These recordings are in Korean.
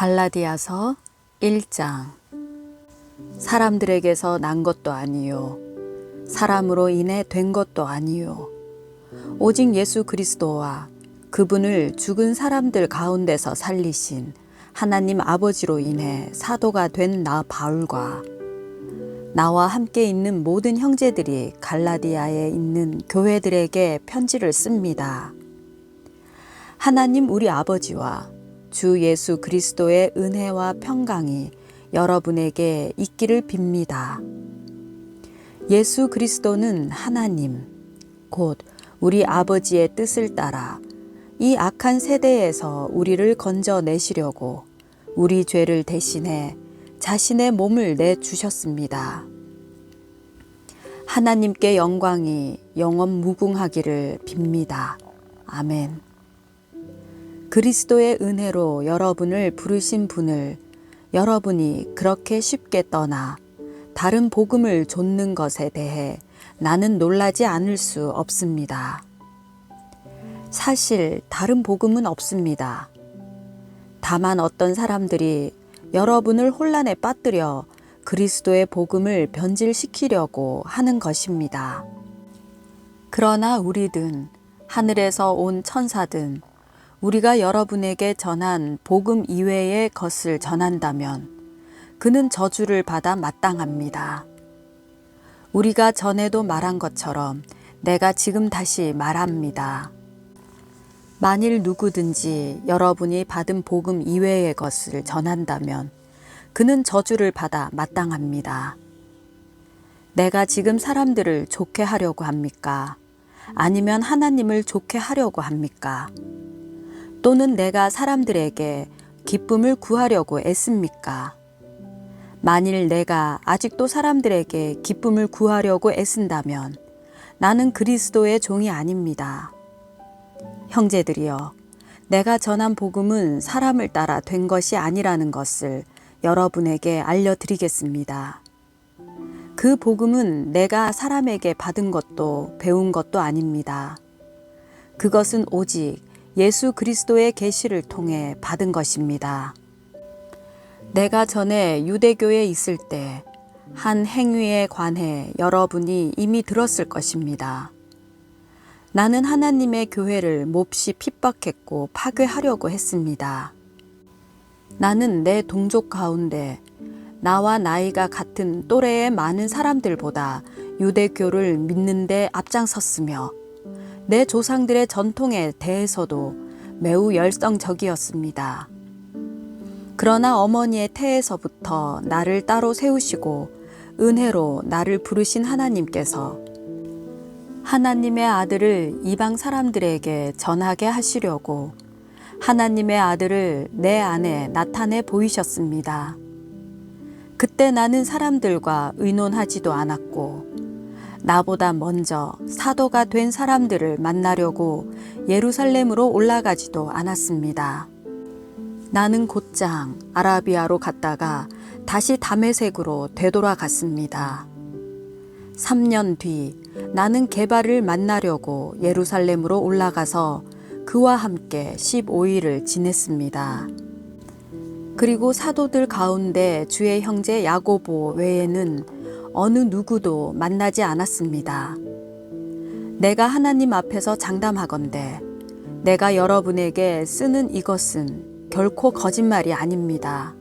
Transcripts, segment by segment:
갈라디아서 1장. 사람들에게서 난 것도 아니요 사람으로 인해 된 것도 아니요 오직 예수 그리스도와 그분을 죽은 사람들 가운데서 살리신 하나님 아버지로 인해 사도가 된 나 바울과 나와 함께 있는 모든 형제들이 갈라디아에 있는 교회들에게 편지를 씁니다. 하나님 우리 아버지와 주 예수 그리스도의 은혜와 평강이 여러분에게 있기를 빕니다. 예수 그리스도는 하나님, 곧 우리 아버지의 뜻을 따라 이 악한 세대에서 우리를 건져내시려고 우리 죄를 대신해 자신의 몸을 내주셨습니다. 하나님께 영광이 영원 무궁하기를 빕니다. 아멘. 그리스도의 은혜로 여러분을 부르신 분을 여러분이 그렇게 쉽게 떠나 다른 복음을 좇는 것에 대해 나는 놀라지 않을 수 없습니다. 사실 다른 복음은 없습니다. 다만 어떤 사람들이 여러분을 혼란에 빠뜨려 그리스도의 복음을 변질시키려고 하는 것입니다. 그러나 우리든 하늘에서 온 천사든 우리가 여러분에게 전한 복음 이외의 것을 전한다면 그는 저주를 받아 마땅합니다. 우리가 전에도 말한 것처럼 내가 지금 다시 말합니다. 만일 누구든지 여러분이 받은 복음 이외의 것을 전한다면 그는 저주를 받아 마땅합니다. 내가 지금 사람들을 좋게 하려고 합니까? 아니면 하나님을 좋게 하려고 합니까? 또는 내가 사람들에게 기쁨을 구하려고 애씁니까? 만일 내가 아직도 사람들에게 기쁨을 구하려고 애쓴다면 나는 그리스도의 종이 아닙니다. 형제들이여, 내가 전한 복음은 사람을 따라 된 것이 아니라는 것을 여러분에게 알려드리겠습니다. 그 복음은 내가 사람에게 받은 것도 배운 것도 아닙니다. 그것은 오직 예수 그리스도의 계시를 통해 받은 것입니다. 내가 전에 유대교에 있을 때 한 행위에 관해 여러분이 이미 들었을 것입니다. 나는 하나님의 교회를 몹시 핍박했고 파괴하려고 했습니다. 나는 내 동족 가운데 나와 나이가 같은 또래의 많은 사람들보다 유대교를 믿는 데 앞장섰으며 내 조상들의 전통에 대해서도 매우 열성적이었습니다. 그러나 어머니의 태에서부터 나를 따로 세우시고 은혜로 나를 부르신 하나님께서 하나님의 아들을 이방 사람들에게 전하게 하시려고 하나님의 아들을 내 안에 나타내 보이셨습니다. 그때 나는 사람들과 의논하지도 않았고 나보다 먼저 사도가 된 사람들을 만나려고 예루살렘으로 올라가지도 않았습니다. 나는 곧장 아라비아로 갔다가 다시 다메섹으로 되돌아갔습니다. 3년 뒤 나는 게바를 만나려고 예루살렘으로 올라가서 그와 함께 15일을 지냈습니다. 그리고 사도들 가운데 주의 형제 야고보 외에는 어느 누구도 만나지 않았습니다. 내가 하나님 앞에서 장담하건대 내가 여러분에게 쓰는 이것은 결코 거짓말이 아닙니다.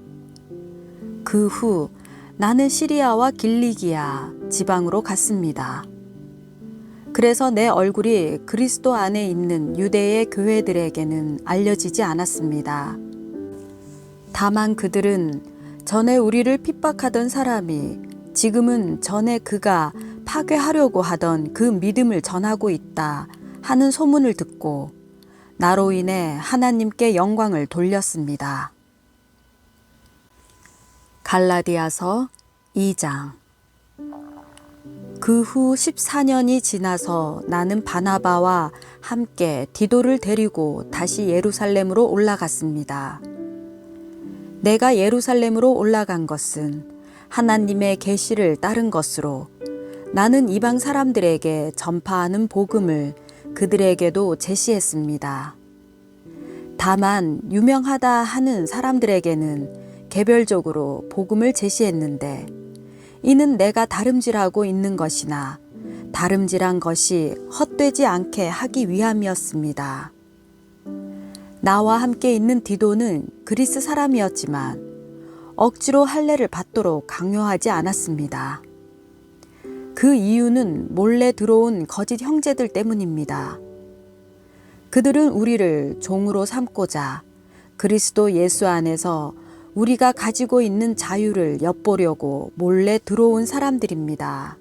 그 후 나는 시리아와 길리기아 지방으로 갔습니다. 그래서 내 얼굴이 그리스도 안에 있는 유대의 교회들에게는 알려지지 않았습니다. 다만 그들은 전에 우리를 핍박하던 사람이 지금은 전에 그가 파괴하려고 하던 그 믿음을 전하고 있다 하는 소문을 듣고 나로 인해 하나님께 영광을 돌렸습니다. 갈라디아서 2장. 그 후 14년이 지나서 나는 바나바와 함께 디도를 데리고 다시 예루살렘으로 올라갔습니다. 내가 예루살렘으로 올라간 것은 하나님의 계시를 따른 것으로 나는 이방 사람들에게 전파하는 복음을 그들에게도 제시했습니다. 다만 유명하다 하는 사람들에게는 개별적으로 복음을 제시했는데 이는 내가 다름질하고 있는 것이나 다름질한 것이 헛되지 않게 하기 위함이었습니다. 나와 함께 있는 디도는 그리스 사람이었지만 억지로 할례를 받도록 강요하지 않았습니다. 그 이유는 몰래 들어온 거짓 형제들 때문입니다. 그들은 우리를 종으로 삼고자 그리스도 예수 안에서 우리가 가지고 있는 자유를 엿보려고 몰래 들어온 사람들입니다.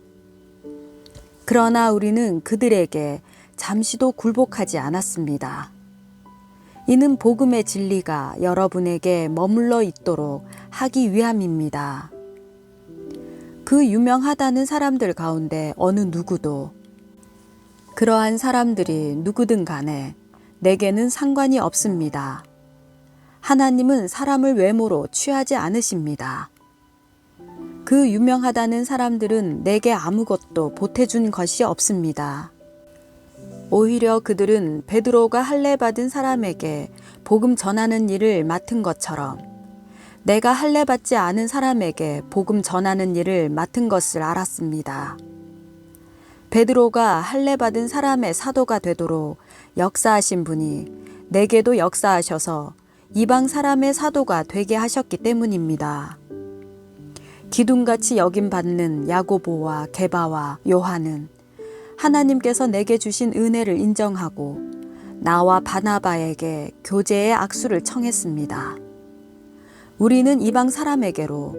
그러나 우리는 그들에게 잠시도 굴복하지 않았습니다. 이는 복음의 진리가 여러분에게 머물러 있도록 하기 위함입니다. 그 유명하다는 사람들 가운데 어느 누구도 그러한 사람들이 누구든 간에 내게는 상관이 없습니다. 하나님은 사람을 외모로 취하지 않으십니다. 그 유명하다는 사람들은 내게 아무것도 보태준 것이 없습니다. 오히려 그들은 베드로가 할례 받은 사람에게 복음 전하는 일을 맡은 것처럼 내가 할례 받지 않은 사람에게 복음 전하는 일을 맡은 것을 알았습니다. 베드로가 할례 받은 사람의 사도가 되도록 역사하신 분이 내게도 역사하셔서 이방 사람의 사도가 되게 하셨기 때문입니다. 기둥같이 여김받는 야고보와 게바와 요한은 하나님께서 내게 주신 은혜를 인정하고 나와 바나바에게 교제의 악수를 청했습니다. 우리는 이방 사람에게로,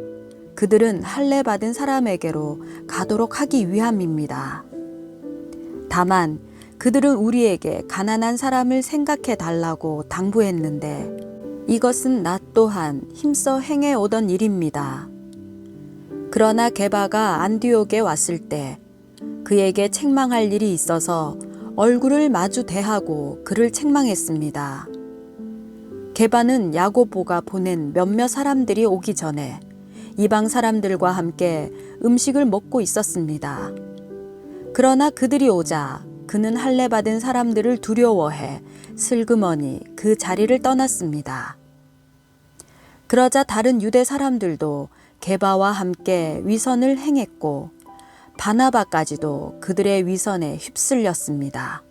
그들은 할례 받은 사람에게로 가도록 하기 위함입니다. 다만 그들은 우리에게 가난한 사람을 생각해 달라고 당부했는데 이것은 나 또한 힘써 행해 오던 일입니다. 그러나 게바가 안디옥에 왔을 때 그에게 책망할 일이 있어서 얼굴을 마주 대하고 그를 책망했습니다. 게바는 야고보가 보낸 몇몇 사람들이 오기 전에 이방 사람들과 함께 음식을 먹고 있었습니다. 그러나 그들이 오자 그는 할례 받은 사람들을 두려워해 슬그머니 그 자리를 떠났습니다. 그러자 다른 유대 사람들도 게바와 함께 위선을 행했고 바나바까지도 그들의 위선에 휩쓸렸습니다.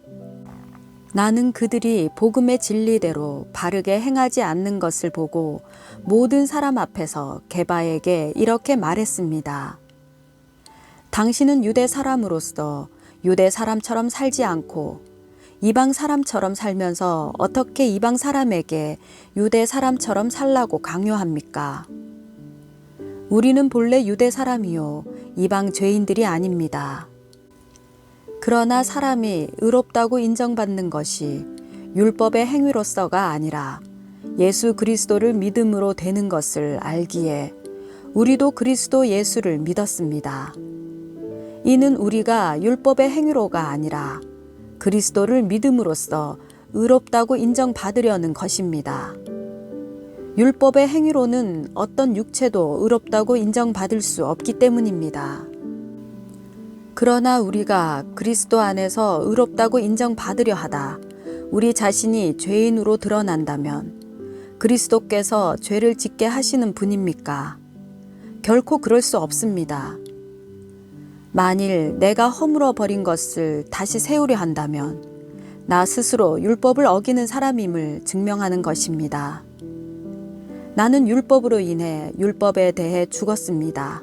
나는 그들이 복음의 진리대로 바르게 행하지 않는 것을 보고 모든 사람 앞에서 게바에게 이렇게 말했습니다. 당신은 유대 사람으로서 유대 사람처럼 살지 않고 이방 사람처럼 살면서 어떻게 이방 사람에게 유대 사람처럼 살라고 강요합니까? 우리는 본래 유대 사람이요 이방 죄인들이 아닙니다. 그러나 사람이 의롭다고 인정받는 것이 율법의 행위로서가 아니라 예수 그리스도를 믿음으로 되는 것을 알기에 우리도 그리스도 예수를 믿었습니다. 이는 우리가 율법의 행위로가 아니라 그리스도를 믿음으로써 의롭다고 인정받으려는 것입니다. 율법의 행위로는 어떤 육체도 의롭다고 인정받을 수 없기 때문입니다. 그러나 우리가 그리스도 안에서 의롭다고 인정받으려 하다 우리 자신이 죄인으로 드러난다면 그리스도께서 죄를 짓게 하시는 분입니까? 결코 그럴 수 없습니다. 만일 내가 허물어 버린 것을 다시 세우려 한다면 나 스스로 율법을 어기는 사람임을 증명하는 것입니다. 나는 율법으로 인해 율법에 대해 죽었습니다.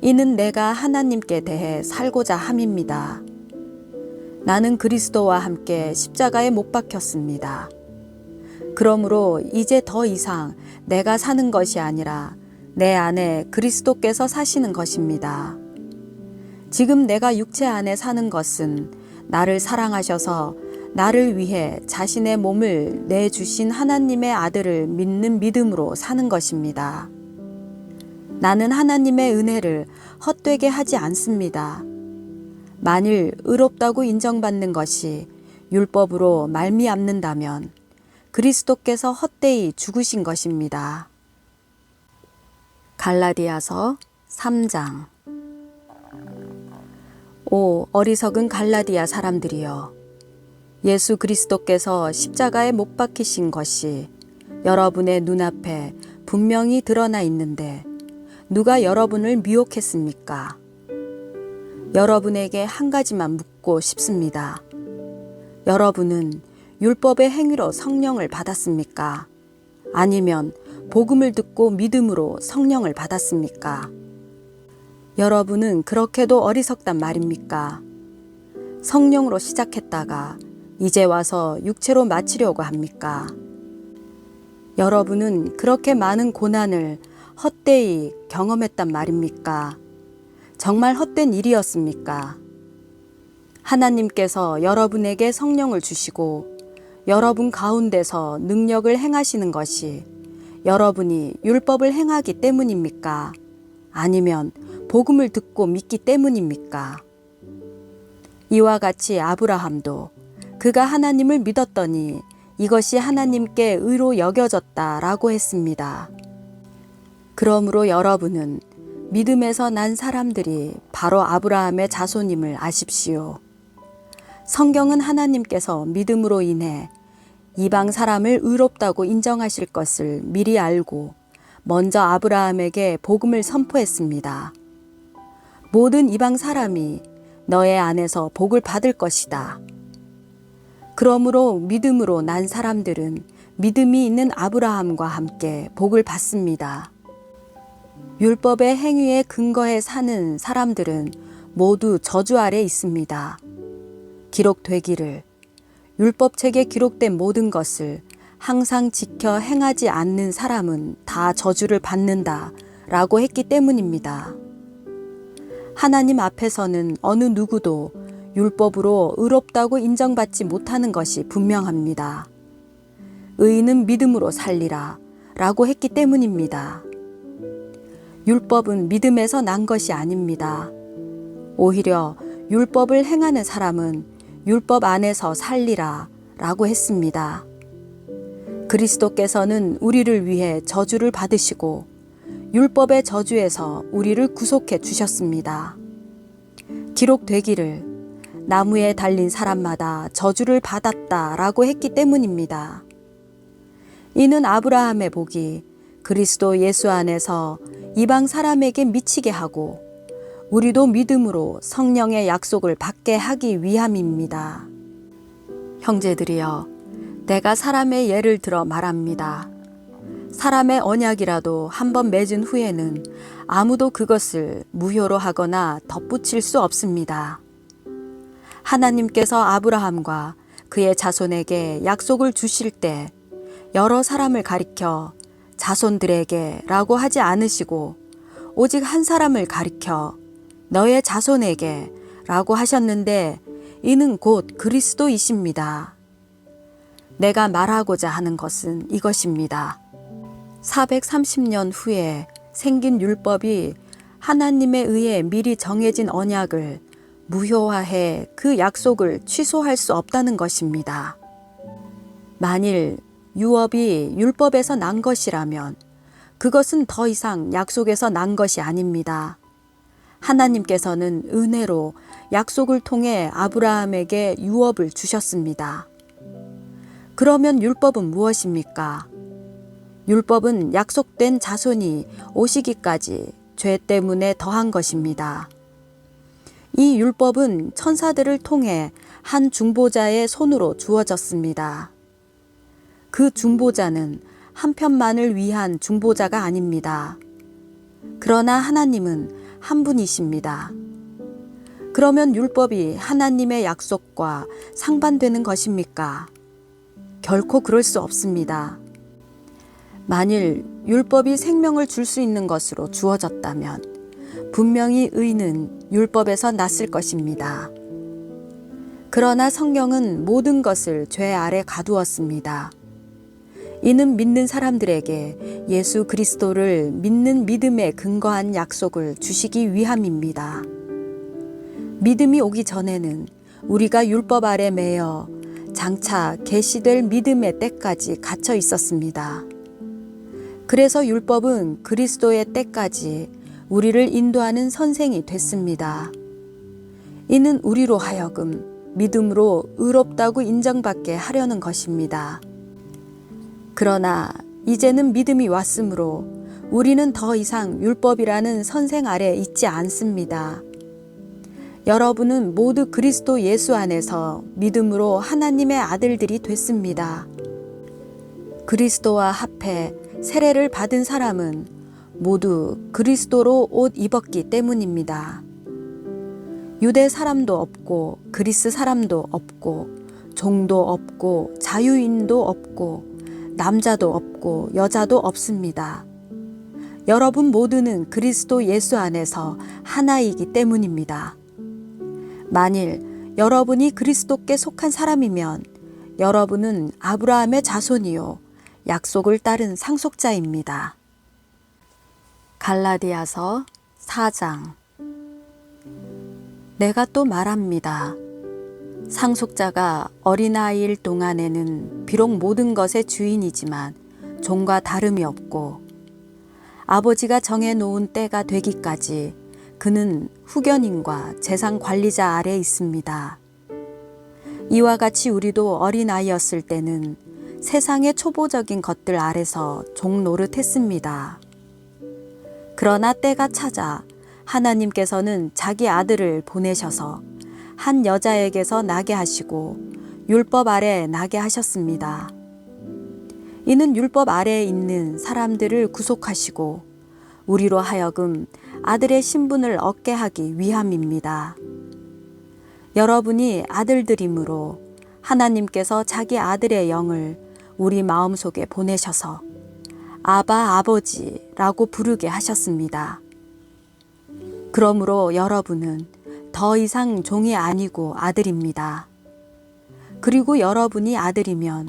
이는 내가 하나님께 대해 살고자 함입니다. 나는 그리스도와 함께 십자가에 못 박혔습니다. 그러므로 이제 더 이상 내가 사는 것이 아니라 내 안에 그리스도께서 사시는 것입니다. 지금 내가 육체 안에 사는 것은 나를 사랑하셔서 나를 위해 자신의 몸을 내주신 하나님의 아들을 믿는 믿음으로 사는 것입니다. 나는 하나님의 은혜를 헛되게 하지 않습니다. 만일 의롭다고 인정받는 것이 율법으로 말미암는다면 그리스도께서 헛되이 죽으신 것입니다. 갈라디아서 3장. 오 어리석은 갈라디아 사람들이여, 예수 그리스도께서 십자가에 못 박히신 것이 여러분의 눈앞에 분명히 드러나 있는데 누가 여러분을 미혹했습니까? 여러분에게 한 가지만 묻고 싶습니다. 여러분은 율법의 행위로 성령을 받았습니까? 아니면 복음을 듣고 믿음으로 성령을 받았습니까? 여러분은 그렇게도 어리석단 말입니까? 성령으로 시작했다가 이제 와서 육체로 마치려고 합니까? 여러분은 그렇게 많은 고난을 헛되이 경험했단 말입니까? 정말 헛된 일이었습니까? 하나님께서 여러분에게 성령을 주시고 여러분 가운데서 능력을 행하시는 것이 여러분이 율법을 행하기 때문입니까? 아니면 복음을 듣고 믿기 때문입니까? 이와 같이 아브라함도 그가 하나님을 믿었더니 이것이 하나님께 의로 여겨졌다라고 했습니다. 그러므로 여러분은 믿음에서 난 사람들이 바로 아브라함의 자손임을 아십시오. 성경은 하나님께서 믿음으로 인해 이방 사람을 의롭다고 인정하실 것을 미리 알고 먼저 아브라함에게 복음을 선포했습니다. 모든 이방 사람이 너의 안에서 복을 받을 것이다. 그러므로 믿음으로 난 사람들은 믿음이 있는 아브라함과 함께 복을 받습니다. 율법의 행위에 근거해 사는 사람들은 모두 저주 아래 있습니다. 기록되기를 율법책에 기록된 모든 것을 항상 지켜 행하지 않는 사람은 다 저주를 받는다 라고 했기 때문입니다. 하나님 앞에서는 어느 누구도 율법으로 의롭다고 인정받지 못하는 것이 분명합니다. 의인은 믿음으로 살리라 라고 했기 때문입니다. 율법은 믿음에서 난 것이 아닙니다. 오히려 율법을 행하는 사람은 율법 안에서 살리라 라고 했습니다. 그리스도께서는 우리를 위해 저주를 받으시고 율법의 저주에서 우리를 구속해 주셨습니다. 기록되기를 나무에 달린 사람마다 저주를 받았다 라고 했기 때문입니다. 이는 아브라함의 복이 그리스도 예수 안에서 이방 사람에게 미치게 하고 우리도 믿음으로 성령의 약속을 받게 하기 위함입니다. 형제들이여, 내가 사람의 예를 들어 말합니다. 사람의 언약이라도 한번 맺은 후에는 아무도 그것을 무효로 하거나 덧붙일 수 없습니다. 하나님께서 아브라함과 그의 자손에게 약속을 주실 때 여러 사람을 가리켜 자손들에게 라고 하지 않으시고 오직 한 사람을 가리켜 너의 자손에게 라고 하셨는데 이는 곧 그리스도이십니다. 내가 말하고자 하는 것은 이것입니다. 430년 후에 생긴 율법이 하나님에 의해 미리 정해진 언약을 무효화해 그 약속을 취소할 수 없다는 것입니다. 만일 유업이 율법에서 난 것이라면 그것은 더 이상 약속에서 난 것이 아닙니다. 하나님께서는 은혜로 약속을 통해 아브라함에게 유업을 주셨습니다. 그러면 율법은 무엇입니까? 율법은 약속된 자손이 오시기까지 죄 때문에 더한 것입니다. 이 율법은 천사들을 통해 한 중보자의 손으로 주어졌습니다. 그 중보자는 한 편만을 위한 중보자가 아닙니다. 그러나 하나님은 한 분이십니다. 그러면 율법이 하나님의 약속과 상반되는 것입니까? 결코 그럴 수 없습니다. 만일 율법이 생명을 줄 수 있는 것으로 주어졌다면 분명히 의는 율법에서 났을 것입니다. 그러나 성경은 모든 것을 죄 아래 가두었습니다. 이는 믿는 사람들에게 예수 그리스도를 믿는 믿음에 근거한 약속을 주시기 위함입니다. 믿음이 오기 전에는 우리가 율법 아래 매여 장차 계시될 믿음의 때까지 갇혀 있었습니다. 그래서 율법은 그리스도의 때까지 우리를 인도하는 선생이 됐습니다. 이는 우리로 하여금 믿음으로 의롭다고 인정받게 하려는 것입니다. 그러나 이제는 믿음이 왔으므로 우리는 더 이상 율법이라는 선생 아래 있지 않습니다. 여러분은 모두 그리스도 예수 안에서 믿음으로 하나님의 아들들이 됐습니다. 그리스도와 합해 세례를 받은 사람은 모두 그리스도로 옷 입었기 때문입니다. 유대 사람도 없고 그리스 사람도 없고 종도 없고 자유인도 없고 남자도 없고 여자도 없습니다. 여러분 모두는 그리스도 예수 안에서 하나이기 때문입니다. 만일 여러분이 그리스도께 속한 사람이면 여러분은 아브라함의 자손이요 약속을 따른 상속자입니다. 갈라디아서 4장. 내가 또 말합니다. 상속자가 어린아이일 동안에는 비록 모든 것의 주인이지만 종과 다름이 없고 아버지가 정해놓은 때가 되기까지 그는 후견인과 재산 관리자 아래 있습니다. 이와 같이 우리도 어린아이였을 때는 세상의 초보적인 것들 아래서 종 노릇했습니다. 그러나 때가 찾아 하나님께서는 자기 아들을 보내셔서 한 여자에게서 나게 하시고 율법 아래 나게 하셨습니다. 이는 율법 아래에 있는 사람들을 구속하시고 우리로 하여금 아들의 신분을 얻게 하기 위함입니다. 여러분이 아들들이므로 하나님께서 자기 아들의 영을 우리 마음속에 보내셔서 아바 아버지라고 부르게 하셨습니다. 그러므로 여러분은 더 이상 종이 아니고 아들입니다. 그리고 여러분이 아들이면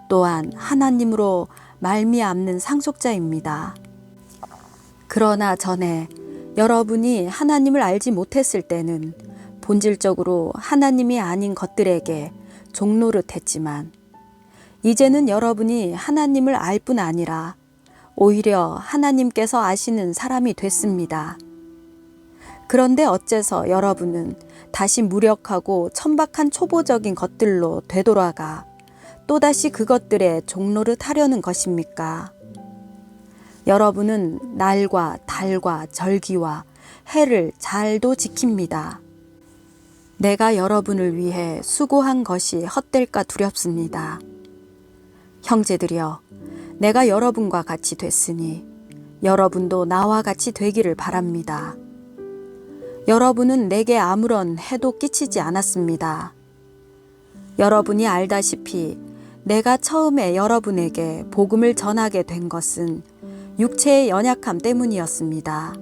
또한 하나님으로 말미암는 상속자입니다. 그러나 전에 여러분이 하나님을 알지 못했을 때는 본질적으로 하나님이 아닌 것들에게 종노릇했지만 이제는 여러분이 하나님을 알 뿐 아니라 오히려 하나님께서 아시는 사람이 됐습니다. 그런데 어째서 여러분은 다시 무력하고 천박한 초보적인 것들로 되돌아가 또다시 그것들에 종노릇하려는 것입니까? 여러분은 날과 달과 절기와 해를 잘도 지킵니다. 내가 여러분을 위해 수고한 것이 헛될까 두렵습니다. 형제들이여, 내가 여러분과 같이 됐으니 여러분도 나와 같이 되기를 바랍니다. 여러분은 내게 아무런 해도 끼치지 않았습니다. 여러분이 알다시피 내가 처음에 여러분에게 복음을 전하게 된 것은 육체의 연약함 때문이었습니다.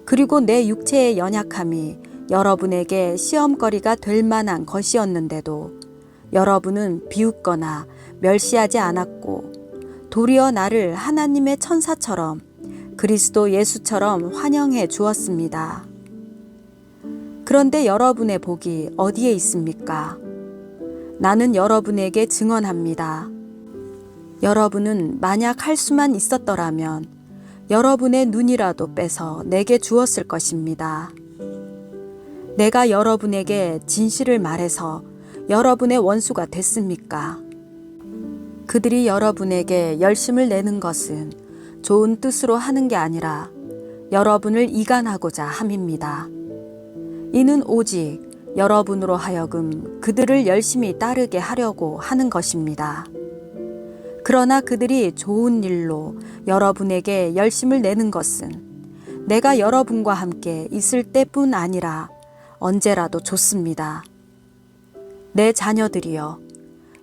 그리고 내 육체의 연약함이 여러분에게 시험거리가 될 만한 것이었는데도 여러분은 비웃거나 멸시하지 않았고 도리어 나를 하나님의 천사처럼 그리스도 예수처럼 환영해 주었습니다. 그런데 여러분의 복이 어디에 있습니까? 나는 여러분에게 증언합니다. 여러분은 만약 할 수만 있었더라면 여러분의 눈이라도 빼서 내게 주었을 것입니다. 내가 여러분에게 진실을 말해서 여러분의 원수가 됐습니까? 그들이 여러분에게 열심을 내는 것은 좋은 뜻으로 하는 게 아니라 여러분을 이간하고자 함입니다. 이는 오직 여러분으로 하여금 그들을 열심히 따르게 하려고 하는 것입니다. 그러나 그들이 좋은 일로 여러분에게 열심을 내는 것은 내가 여러분과 함께 있을 때뿐 아니라 언제라도 좋습니다. 내 자녀들이여,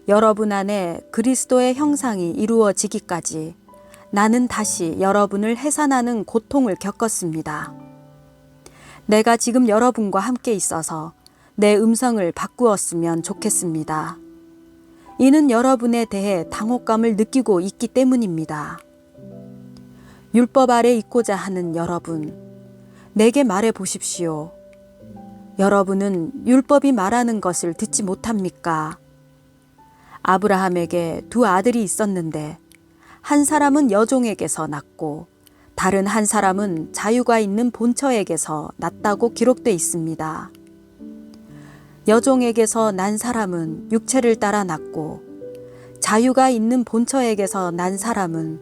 여러분 안에 그리스도의 형상이 이루어지기까지 나는 다시 여러분을 해산하는 고통을 겪었습니다. 내가 지금 여러분과 함께 있어서 내 음성을 바꾸었으면 좋겠습니다. 이는 여러분에 대해 당혹감을 느끼고 있기 때문입니다. 율법 아래 있고자 하는 여러분, 내게 말해 보십시오. 여러분은 율법이 말하는 것을 듣지 못합니까? 아브라함에게 두 아들이 있었는데 한 사람은 여종에게서 낳고 다른 한 사람은 자유가 있는 본처에게서 낳았다고 기록돼 있습니다. 여종에게서 난 사람은 육체를 따라 낳고 자유가 있는 본처에게서 난 사람은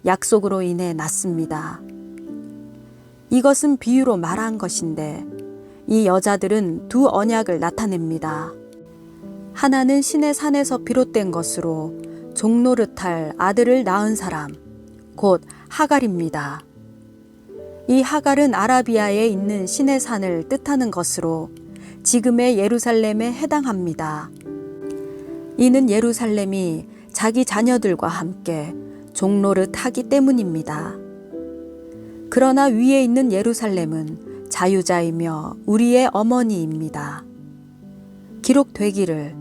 약속으로 인해 낳습니다. 이것은 비유로 말한 것인데 이 여자들은 두 언약을 나타냅니다. 하나는 신의 산에서 비롯된 것으로 종노릇할 아들을 낳은 사람, 곧 하갈입니다. 이 하갈은 아라비아에 있는 신의 산을 뜻하는 것으로 지금의 예루살렘에 해당합니다. 이는 예루살렘이 자기 자녀들과 함께 종노릇하기 때문입니다. 그러나 위에 있는 예루살렘은 자유자이며 우리의 어머니입니다. 기록되기를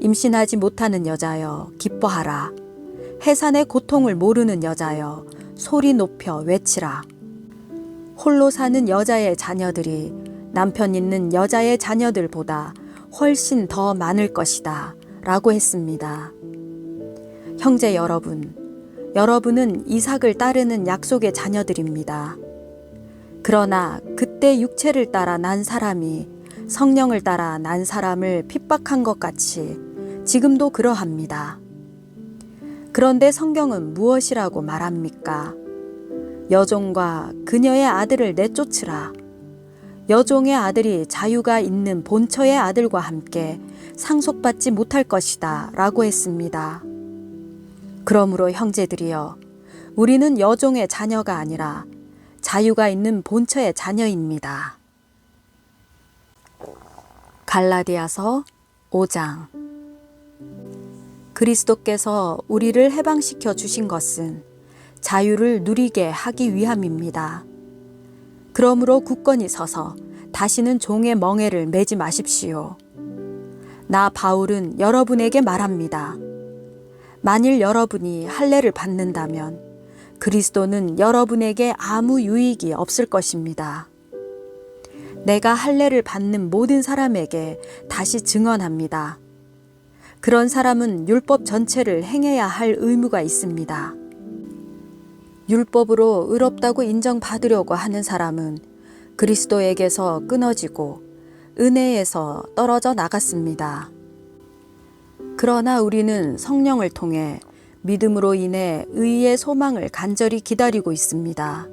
임신하지 못하는 여자여 기뻐하라. 해산의 고통을 모르는 여자여 소리 높여 외치라. 홀로 사는 여자의 자녀들이 남편 있는 여자의 자녀들보다 훨씬 더 많을 것이다 라고 했습니다. 형제 여러분, 여러분은 이삭을 따르는 약속의 자녀들입니다. 그러나 그때 육체를 따라 난 사람이 성령을 따라 난 사람을 핍박한 것 같이 지금도 그러합니다. 그런데 성경은 무엇이라고 말합니까? 여종과 그녀의 아들을 내쫓으라. 여종의 아들이 자유가 있는 본처의 아들과 함께 상속받지 못할 것이다 라고 했습니다. 그러므로 형제들이여, 우리는 여종의 자녀가 아니라 자유가 있는 본처의 자녀입니다. 갈라디아서 5장. 그리스도께서 우리를 해방시켜 주신 것은 자유를 누리게 하기 위함입니다. 그러므로 굳건히 서서 다시는 종의 멍에를 매지 마십시오. 나 바울은 여러분에게 말합니다. 만일 여러분이 할례를 받는다면 그리스도는 여러분에게 아무 유익이 없을 것입니다. 내가 할례를 받는 모든 사람에게 다시 증언합니다. 그런 사람은 율법 전체를 행해야 할 의무가 있습니다. 율법으로 의롭다고 인정받으려고 하는 사람은 그리스도에게서 끊어지고 은혜에서 떨어져 나갔습니다. 그러나 우리는 성령을 통해 믿음으로 인해 의의 소망을 간절히 기다리고 있습니다.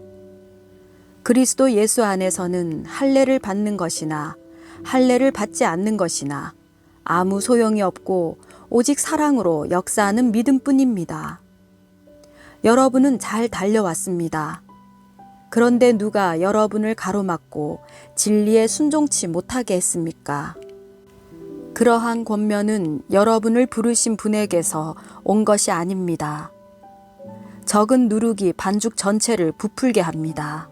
그리스도 예수 안에서는 할례를 받는 것이나 할례를 받지 않는 것이나 아무 소용이 없고 오직 사랑으로 역사하는 믿음뿐입니다. 여러분은 잘 달려왔습니다. 그런데 누가 여러분을 가로막고 진리에 순종치 못하게 했습니까? 그러한 권면은 여러분을 부르신 분에게서 온 것이 아닙니다. 적은 누룩이 반죽 전체를 부풀게 합니다.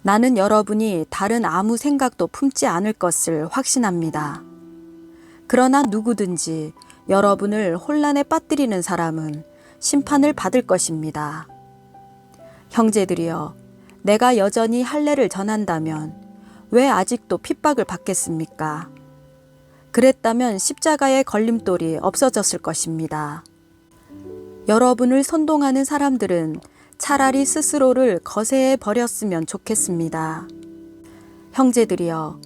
나는 여러분이 다른 아무 생각도 품지 않을 것을 확신합니다. 그러나 누구든지 여러분을 혼란에 빠뜨리는 사람은 심판을 받을 것입니다. 형제들이여, 내가 여전히 할례를 전한다면 왜 아직도 핍박을 받겠습니까? 그랬다면 십자가의 걸림돌이 없어졌을 것입니다. 여러분을 선동하는 사람들은 차라리 스스로를 거세해 버렸으면 좋겠습니다. 형제들이여,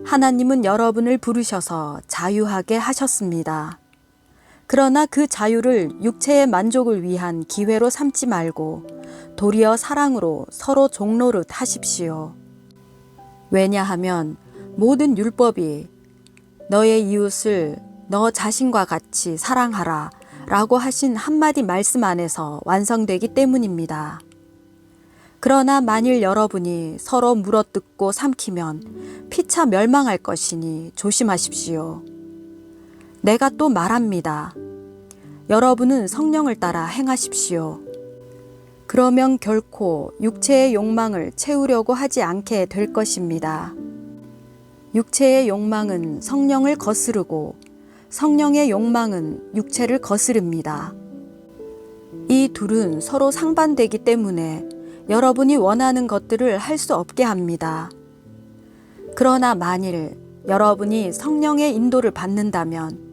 하나님은 여러분을 부르셔서 자유하게 하셨습니다. 그러나 그 자유를 육체의 만족을 위한 기회로 삼지 말고 도리어 사랑으로 서로 종노릇 하십시오. 왜냐하면 모든 율법이 너의 이웃을 너 자신과 같이 사랑하라 라고 하신 한마디 말씀 안에서 완성되기 때문입니다. 그러나 만일 여러분이 서로 물어뜯고 삼키면 피차 멸망할 것이니 조심하십시오. 내가 또 말합니다. 여러분은 성령을 따라 행하십시오. 그러면 결코 육체의 욕망을 채우려고 하지 않게 될 것입니다. 육체의 욕망은 성령을 거스르고 성령의 욕망은 육체를 거스릅니다. 이 둘은 서로 상반되기 때문에 여러분이 원하는 것들을 할 수 없게 합니다. 그러나 만일 여러분이 성령의 인도를 받는다면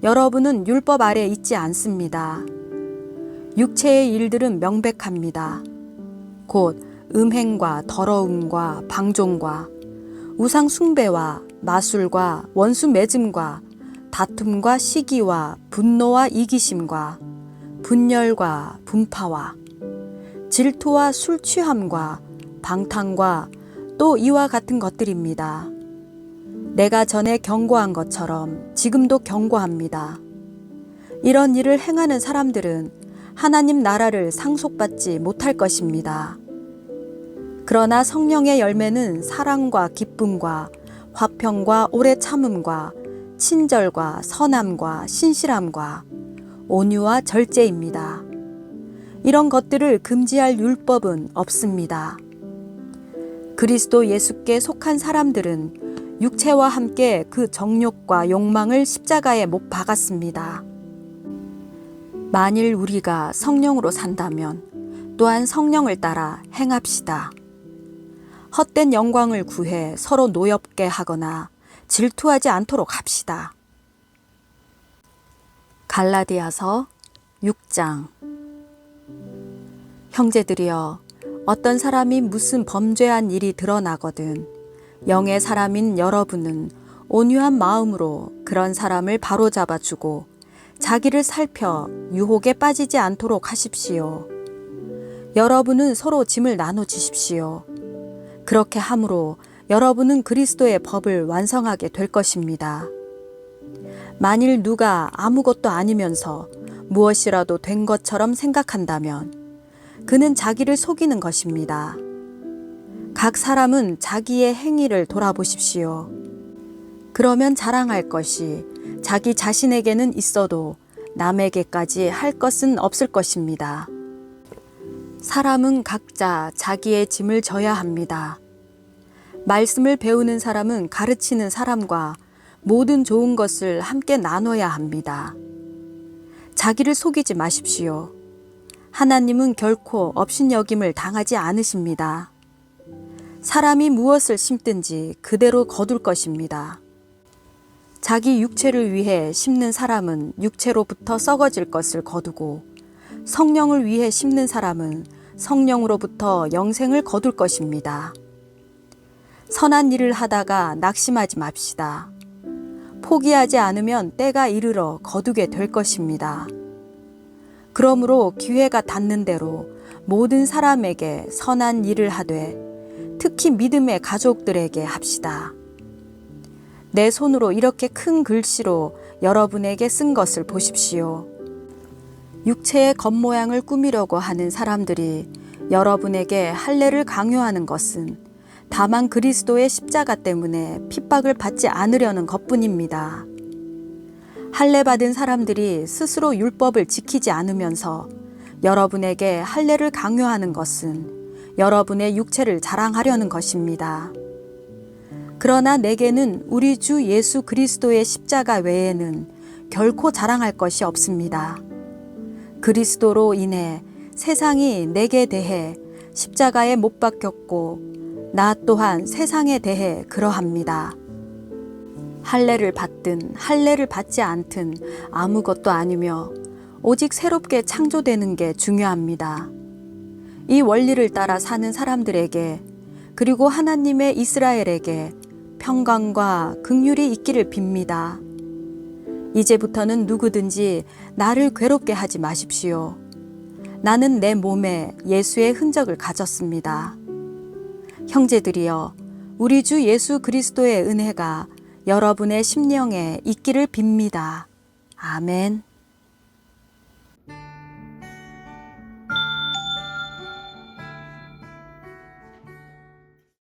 여러분은 율법 아래 있지 않습니다. 육체의 일들은 명백합니다. 곧 음행과 더러움과 방종과 우상 숭배와 마술과 원수 맺음과 다툼과 시기와 분노와 이기심과 분열과 분파와 질투와 술 취함과 방탕과 또 이와 같은 것들입니다. 내가 전에 경고한 것처럼 지금도 경고합니다. 이런 일을 행하는 사람들은 하나님 나라를 상속받지 못할 것입니다. 그러나 성령의 열매는 사랑과 기쁨과 화평과 오래 참음과 친절과 선함과 신실함과 온유와 절제입니다. 이런 것들을 금지할 율법은 없습니다. 그리스도 예수께 속한 사람들은 육체와 함께 그 정욕과 욕망을 십자가에 못 박았습니다. 만일 우리가 성령으로 산다면 또한 성령을 따라 행합시다. 헛된 영광을 구해 서로 노엽게 하거나 질투하지 않도록 합시다. 갈라디아서 6장. 형제들이여, 어떤 사람이 무슨 범죄한 일이 드러나거든 영의 사람인 여러분은 온유한 마음으로 그런 사람을 바로잡아 주고 자기를 살펴 유혹에 빠지지 않도록 하십시오. 여러분은 서로 짐을 나눠주십시오. 그렇게 함으로 여러분은 그리스도의 법을 완성하게 될 것입니다. 만일 누가 아무것도 아니면서 무엇이라도 된 것처럼 생각한다면 그는 자기를 속이는 것입니다. 각 사람은 자기의 행위를 돌아보십시오. 그러면 자랑할 것이 자기 자신에게는 있어도 남에게까지 할 것은 없을 것입니다. 사람은 각자 자기의 짐을 져야 합니다. 말씀을 배우는 사람은 가르치는 사람과 모든 좋은 것을 함께 나눠야 합니다. 자기를 속이지 마십시오. 하나님은 결코 업신여김을 당하지 않으십니다. 사람이 무엇을 심든지 그대로 거둘 것입니다. 자기 육체를 위해 심는 사람은 육체로부터 썩어질 것을 거두고 성령을 위해 심는 사람은 성령으로부터 영생을 거둘 것입니다. 선한 일을 하다가 낙심하지 맙시다. 포기하지 않으면 때가 이르러 거두게 될 것입니다. 그러므로 기회가 닿는 대로 모든 사람에게 선한 일을 하되 특히 믿음의 가족들에게 합시다. 내 손으로 이렇게 큰 글씨로 여러분에게 쓴 것을 보십시오. 육체의 겉모양을 꾸미려고 하는 사람들이 여러분에게 할례를 강요하는 것은 다만 그리스도의 십자가 때문에 핍박을 받지 않으려는 것뿐입니다. 할례 받은 사람들이 스스로 율법을 지키지 않으면서 여러분에게 할례를 강요하는 것은 여러분의 육체를 자랑하려는 것입니다. 그러나 내게는 우리 주 예수 그리스도의 십자가 외에는 결코 자랑할 것이 없습니다. 그리스도로 인해 세상이 내게 대해 십자가에 못 박혔고 나 또한 세상에 대해 그러합니다. 할례를 받든 할례를 받지 않든 아무것도 아니며 오직 새롭게 창조되는 게 중요합니다. 이 원리를 따라 사는 사람들에게 그리고 하나님의 이스라엘에게 평강과 긍휼이 있기를 빕니다. 이제부터는 누구든지 나를 괴롭게 하지 마십시오. 나는 내 몸에 예수의 흔적을 가졌습니다. 형제들이여, 우리 주 예수 그리스도의 은혜가 여러분의 심령에 있기를 빕니다. 아멘.